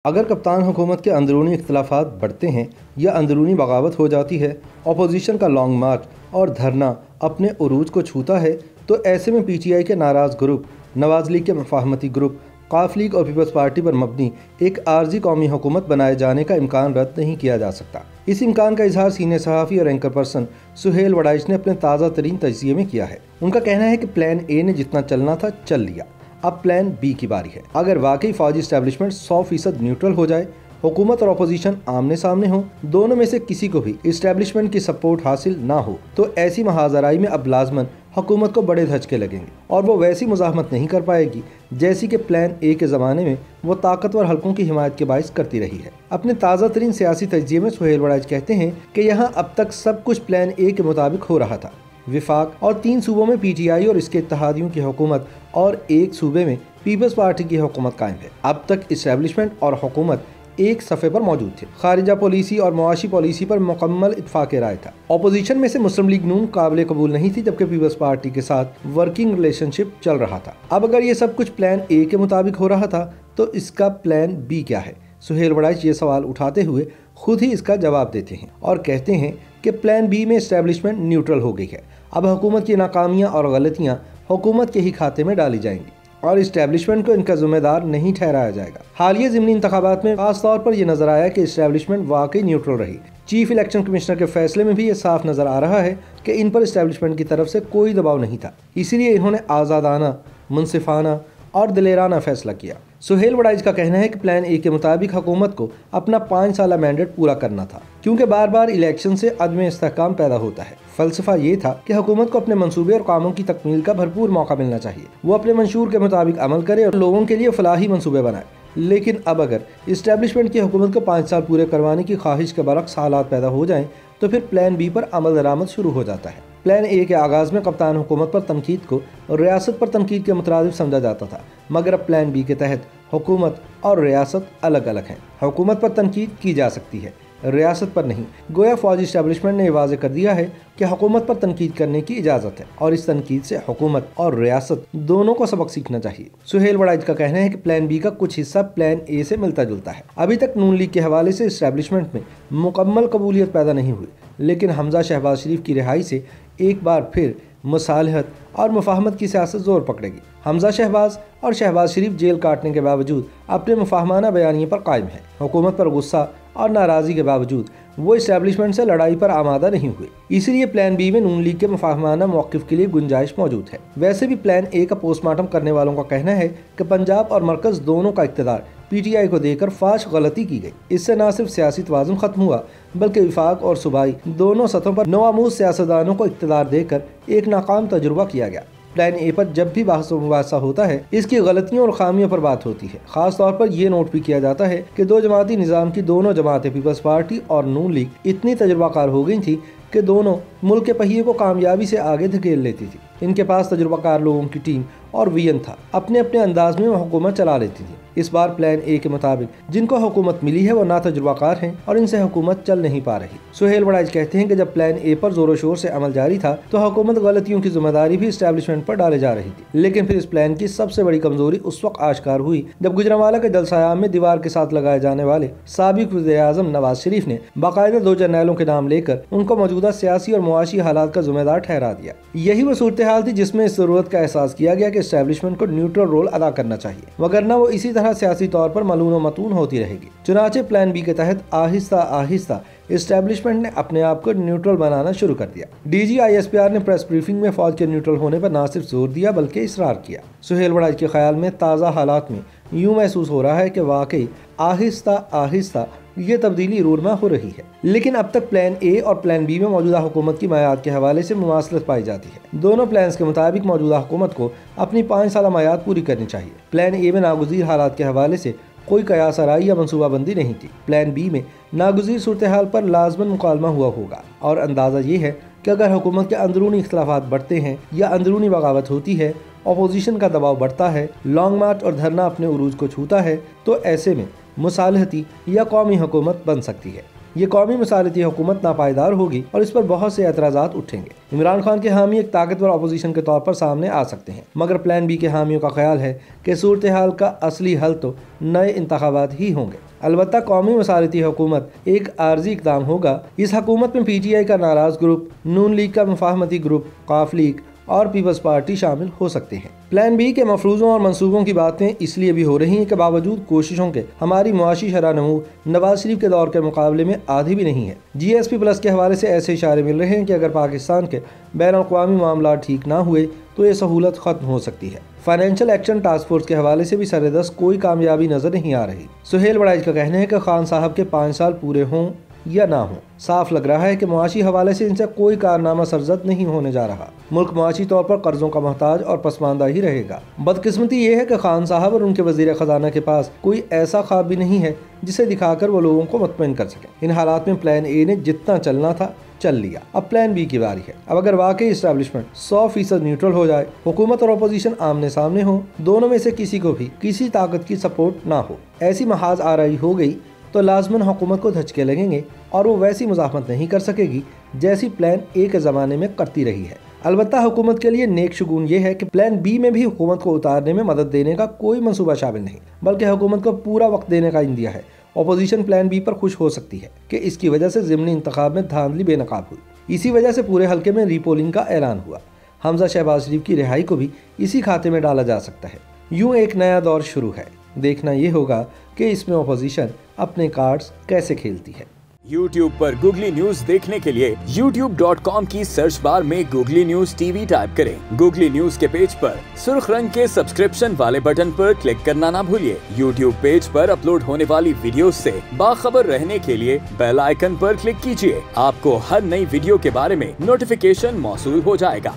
अगर कप्तान हुकूमत के अंदरूनी इख्तलाफात बढ़ते हैं या अंदरूनी बगावत हो जाती है, अपोजिशन का लॉन्ग मार्च और धरना अपने उरूज को छूता है, तो ऐसे में PTI के नाराज़ ग्रुप, नवाज लीग के मुफाहमती ग्रुप, काफ लीग और पीपल्स पार्टी पर मबनी एक आर्जी कौमी हुकूमत बनाए जाने का इम्कान रद्द नहीं किया जा सकता। इस इम्कान का इजहार सीनियर सहाफ़ी और एंकर पर्सन सुहेल वड़ाइच ने अपने ताज़ा तरीन तजिए में किया है। उनका कहना है कि प्लान ए ने जितना चलना था चल लिया, अब प्लान बी की बारी है। अगर वाकई फौजी इस्टेब्लिशमेंट 100% न्यूट्रल हो जाए, हुकूमत और अपोजिशन आमने सामने हो, दोनों में से किसी को भी इस्टेब्लिशमेंट की सपोर्ट हासिल ना हो, तो ऐसी महाजराई में अब लाजमन हुकूमत को बड़े धचके लगेंगे और वो वैसी मुजाहमत नहीं कर पाएगी जैसी कि प्लान ए के ज़माने में वो ताकतवर हल्कों की हिमायत के बाइस करती रही है। अपने ताज़ा तरीन सियासी तजिए में सुहेल वड़ाइच कहते हैं कि यहाँ अब तक सब कुछ प्लान ए के मुताबिक हो रहा था। विफाक और 3 सूबों में PTI और इसके इत्तेहादियों की हुकूमत और एक सूबे में पीपल्स पार्टी की हुकूमत कायम है। अब तक इस्टेब्लिशमेंट और हुकूमत एक सफ़े पर मौजूद थे। खारिजा पॉलिसी और मुआशी पॉलिसी पर मुकम्मल इत्फाक राय था। अपोजिशन में से मुस्लिम लीग नून काबिल कबूल नहीं थी, जबकि पीपल्स पार्टी के साथ वर्किंग रिलेशनशिप चल रहा था। अब अगर ये सब कुछ प्लान ए के मुताबिक हो रहा था, तो इसका प्लान बी क्या है? सुहेल वड़ाइच ये सवाल उठाते हुए खुद ही इसका जवाब देते हैं और कहते हैं कि प्लान बी में इस्टेब्लिशमेंट न्यूट्रल हो गई है। अब हुकूमत की नाकामियाँ और गलतियाँ हुकूमत के ही खाते में डाली जाएंगी और इस्टेब्लिशमेंट को इनका जिम्मेदार नहीं ठहराया जाएगा। हालिया ज़िमनी इंतखाबात में खास तौर पर यह नजर आया कि इस्टेब्लिशमेंट वाकई न्यूट्रल रही। चीफ इलेक्शन कमिश्नर के फैसले में भी ये साफ नजर आ रहा है कि इन पर इस्टेब्लिशमेंट की तरफ से कोई दबाव नहीं था, इसीलिए इन्होंने आज़ादाना, मुनसिफाना और दिलेराना फैसला किया। सुहेल वड़ाइच का कहना है कि प्लान ए के मुताबिक हुकूमत को अपना 5 साला मैंडेट पूरा करना था, क्योंकि बार बार इलेक्शन से अदम इस्तेहकाम पैदा होता है। फलसफा ये था कि हुकूमत को अपने मंसूबे और कामों की तकमील का भरपूर मौका मिलना चाहिए, वो अपने मंशूर के मुताबिक अमल करे और लोगों के लिए फलाही मंसूबे बनाए। लेकिन अब अगर इस्टेब्लिशमेंट की हुकूमत को 5 साल पूरे करवाने की ख्वाहिश के बरक्स हालात पैदा हो जाएं, तो फिर प्लान बी पर अमल दरामद शुरू हो जाता है। प्लान ए के आगाज़ में कप्तान हुकूमत पर तनकीद को रियासत पर तनकीद के मुतरादिफ समझा जाता था, मगर अब प्लान बी के तहत हुकूमत और रियासत अलग अलग हैं। हुकूमत पर तनकीद की जा सकती है, रियासत पर नहीं। गोया फौजी इस्टेब्लिशमेंट ने वाज़े कर दिया है कि हुकूमत पर तनकीद करने की इजाज़त है और इस तनकीद से हुकूमत और रियासत दोनों को सबक सीखना चाहिए। सुहेल वड़ाइच का कहना है कि प्लान बी का कुछ हिस्सा प्लान ए से मिलता जुलता है। अभी तक नून लीग के हवाले से इस्टेब्लिशमेंट में मुकम्मल कबूलियत पैदा नहीं हुई, लेकिन हमजा शहबाज शरीफ की रिहाई से एक बार फिर मुसालहत और मुफाहमत की सियासत जोर पकड़ेगी। हमजा शहबाज और शहबाज शरीफ जेल काटने के बावजूद अपने मुफाहमाना बयानिए पर कायम है। हुकूमत पर गुस्सा और नाराज़गी के बावजूद वो इस्टेब्लिशमेंट से लड़ाई पर आमादा नहीं हुए, इसलिए प्लान बी में नून लीग के मुफाहमाना मौक़िफ़ के लिए गुंजाइश मौजूद है। वैसे भी प्लान ए का पोस्टमार्टम करने वालों का कहना है कि पंजाब और मरकज़ दोनों का इक़्तिदार PTI को देकर फाश गलती की गई। इससे न सिर्फ सियासी तवाज़ुन खत्म हुआ, बल्कि विफाक और सूबाई दोनों सतहों पर नवामूज़ सियासतदानों को इक़्तिदार देकर एक नाकाम तजुर्बा किया गया। प्लान ए पर जब भी बहस मुबासा होता है, इसकी गलतियों और खामियों पर बात होती है। खास तौर पर यह नोट भी किया जाता है कि 2 जमाती निज़ाम की दोनों जमातें पीपल्स पार्टी और नून लीग इतनी तजुर्बाकार हो गई थी कि दोनों मुल्क के पहिए को कामयाबी से आगे धकेल लेती थी। इनके पास तजुर्बाकार लोगों की टीम और विजन था, अपने अपने अंदाज में वो हुकूमत चला लेती थी। इस बार प्लान ए के मुताबिक जिनको हुकूमत मिली है वो ना तजुर्बाकार हैं और इनसे हुकूमत चल नहीं पा रही। सुहेल वड़ाइच कहते हैं कि जब प्लान ए पर जोरों शोर से अमल जारी था, तो हुकूमत गलतियों की जिम्मेदारी भी इस्टेब्लिशमेंट पर डाले जा रही थी। लेकिन फिर इस प्लान की सबसे बड़ी कमजोरी उस वक्त आश्कार हुई जब गुजरांवाला के जलसायाम में दीवार के साथ लगाए जाने वाले साबिक वज़ीर-ए-आज़म नवाज शरीफ ने बाकायदा 2 जर्नैलों के नाम लेकर उनको मौजूदा सियासी और मुआशी हालात का जिम्मेदार ठहरा दिया। यही वो सूरत हाल थी जिसमें इस जरूरत का एहसास किया गया कि इस्टेब्लिशमेंट को न्यूट्रल रोल अदा करना चाहिए, वगरना वो इसी तरह सियासी तौर पर मलून व मतून होती रहेगी। चुनाचे प्लान बी के तहत आहिस्ता आहिस्ता इस्टेब्लिशमेंट ने अपने आप को न्यूट्रल बनाना शुरू कर दिया। DG ISPR ने प्रेस ब्रीफिंग में फौज के न्यूट्रल होने पर न सिर्फ जोर दिया बल्कि इसरार किया। सुहेल वड़ाइच के ख्याल में ताज़ा हालात में यूँ महसूस हो रहा है कि वाकई आहिस्ता आहिस्ता ये तब्दीली रूरमा हो रही है। लेकिन अब तक प्लान ए और प्लान बी में मौजूदा हुकूमत की मयाद के हवाले से मुमासलत पाई जाती है। दोनों प्लान्स के मुताबिक मौजूदा हुकूमत को अपनी 5 साला मयाद पूरी करनी चाहिए। प्लान ए में नागुज़ीर हालात के हवाले से कोई कयास आराई या मनसूबाबंदी नहीं थी। प्लान बी में नागुज़ीर सूरत हाल पर लाजमन मुकालमा हुआ होगा और अंदाज़ा ये है कि अगर हुकूमत के अंदरूनी इख्तलाफात बढ़ते हैं या अंदरूनी बगावत होती है, अपोजिशन का दबाव बढ़ता है, लॉन्ग मार्च और धरना अपने उरूज को छूता है, तो ऐसे में मुसालहती या कौमी हुकूमत बन सकती है। ये कौमी मुसालहती हुकूमत नापायदार होगी और इस पर बहुत से एतराज़ात उठेंगे। इमरान खान के हामी एक ताकतवर अपोजिशन के तौर पर सामने आ सकते हैं, मगर प्लान बी के हामियों का ख्याल है कि सूरत हाल का असली हल तो नए इंतखाबात ही होंगे। अलबत्ता कौमी मसालती हुकूमत एक आर्जी इक़दाम होगा। इस हुकूमत में PTI का नाराज ग्रुप, नून लीग का मुफाहमती ग्रुप, काफ लीग और पीपल्स पार्टी शामिल हो सकते हैं। प्लान बी के मफरूज़ों और मंसूबों की बातें इसलिए भी हो रही हैं कि बावजूद कोशिशों के हमारी मुआशी शरह नमू नवाज शरीफ के दौर के मुकाबले में आधी भी नहीं है। GSP प्लस के हवाले से ऐसे इशारे मिल रहे हैं कि अगर पाकिस्तान के बैनुल-अक़वामी मामला ठीक ना हुए तो ये सहूलत खत्म हो सकती है। फाइनेंशियल एक्शन टास्क फोर्स के हवाले से भी सरदस्त कोई कामयाबी नजर नहीं आ रही। सुहेल बड़ाइच का कहना है कि खान साहब के 5 साल पूरे हों या ना हो, साफ लग रहा है कि मुआशी हवाले से इनसे कोई कारनामा सरजद नहीं होने जा रहा। मुल्क मुआशी तौर पर कर्जों का मोहताज और पसमानदा ही रहेगा। बदकिस्मती ये है कि खान साहब और उनके वजीर खजाना के पास कोई ऐसा ख्वाब भी नहीं है जिसे दिखाकर वो लोगों को मुतमईन कर सके। इन हालात में प्लान ए ने जितना चलना था चल लिया, अब प्लान बी की बारी है। अब अगर वाकई इस्टेब्लिशमेंट 100% न्यूट्रल हो जाए, हुकूमत और अपोजिशन आमने सामने हो, दोनों में से किसी को भी किसी ताकत की सपोर्ट ना हो, ऐसी महाज आराई हो गई तो लाजमन हुकूमत को धचके लगेंगे और वो वैसी मुज़ाहमत नहीं कर सकेगी जैसी प्लान ए के ज़माने में करती रही है। अलबत्ता हुकूमत के लिए नेक शुगून ये है कि प्लान बी में भी हुकूमत को उतारने में मदद देने का कोई मंसूबा शामिल नहीं, बल्कि हुकूमत को पूरा वक्त देने का इंदिया है। अपोजिशन प्लान बी पर खुश हो सकती है कि इसकी वजह से ज़िमनी इंतखाब में धांधली बेनकाब हुई। इसी वजह से पूरे हल्के में रीपोलिंग का ऐलान हुआ। हमजा शहबाज शरीफ की रिहाई को भी इसी खाते में डाला जा सकता है। यूँ एक नया दौर शुरू है। देखना ये होगा कि इसमें अपोजिशन अपने कार्ड्स कैसे खेलती है। YouTube पर गूगली न्यूज देखने के लिए youtube.com की सर्च बार में गूगली न्यूज TV टाइप करें। गूगली न्यूज के पेज पर सुर्ख रंग के सब्सक्रिप्शन वाले बटन पर क्लिक करना ना भूलिए। YouTube पेज पर अपलोड होने वाली वीडियोस से बाखबर रहने के लिए बेल आइकन पर क्लिक कीजिए। आपको हर नई वीडियो के बारे में नोटिफिकेशन मौसूल हो जाएगा।